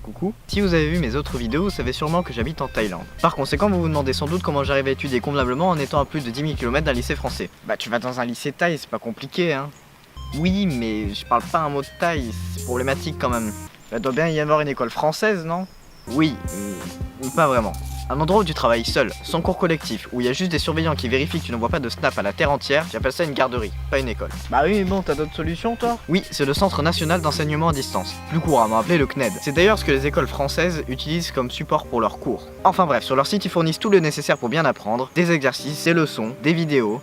Coucou. Si vous avez vu mes autres vidéos, vous savez sûrement que j'habite en Thaïlande. Par conséquent, vous vous demandez sans doute comment j'arrive à étudier convenablement en étant à plus de 10 000 km d'un lycée français. Bah tu vas dans un lycée thaï, c'est pas compliqué hein. Oui, mais je parle pas un mot de thaï, c'est problématique quand même. Il doit bien y avoir une école française, non? Oui, mais pas vraiment. Un endroit où tu travailles seul, sans cours collectif, où il y a juste des surveillants qui vérifient que tu n'envoies pas de snap à la terre entière, j'appelle ça une garderie, pas une école. Bah oui, mais bon, t'as d'autres solutions toi? Oui, c'est le Centre National d'Enseignement à Distance, plus couramment appelé le CNED. C'est d'ailleurs ce que les écoles françaises utilisent comme support pour leurs cours. Enfin bref, sur leur site ils fournissent tout le nécessaire pour bien apprendre, des exercices, des leçons, des vidéos,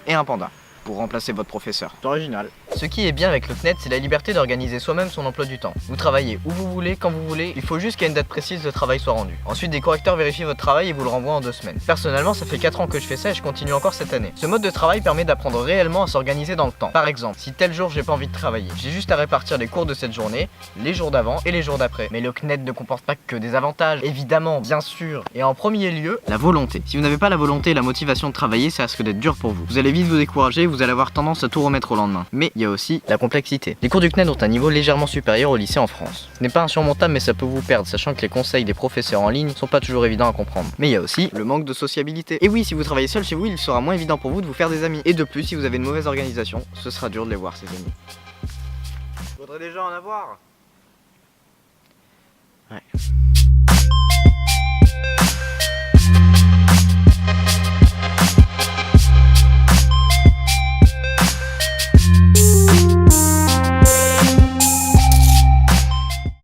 et un panda pour remplacer votre professeur. C'est original. Ce qui est bien avec le CNED, c'est la liberté d'organiser soi-même son emploi du temps. Vous travaillez où vous voulez, quand vous voulez, il faut juste qu'à une date précise le travail soit rendu. Ensuite, des correcteurs vérifient votre travail et vous le renvoient en 2 semaines. Personnellement, ça fait 4 ans que je fais ça et je continue encore cette année. Ce mode de travail permet d'apprendre réellement à s'organiser dans le temps. Par exemple, si tel jour j'ai pas envie de travailler, j'ai juste à répartir les cours de cette journée, les jours d'avant et les jours d'après. Mais le CNED ne comporte pas que des avantages, évidemment, bien sûr. Et en premier lieu, la volonté. Si vous n'avez pas la volonté et la motivation de travailler, ça risque d'être dur pour vous. Vous allez vite vous décourager, vous allez avoir tendance à tout remettre au lendemain. Mais il y a aussi la complexité. Les cours du CNED ont un niveau légèrement supérieur au lycée en France. Ce n'est pas insurmontable mais ça peut vous perdre, sachant que les conseils des professeurs en ligne sont pas toujours évidents à comprendre. Mais il y a aussi le manque de sociabilité. Et oui, si vous travaillez seul chez vous, il sera moins évident pour vous de vous faire des amis. Et de plus, si vous avez une mauvaise organisation, ce sera dur de les voir ces amis. Faudrait déjà en avoir. Ouais.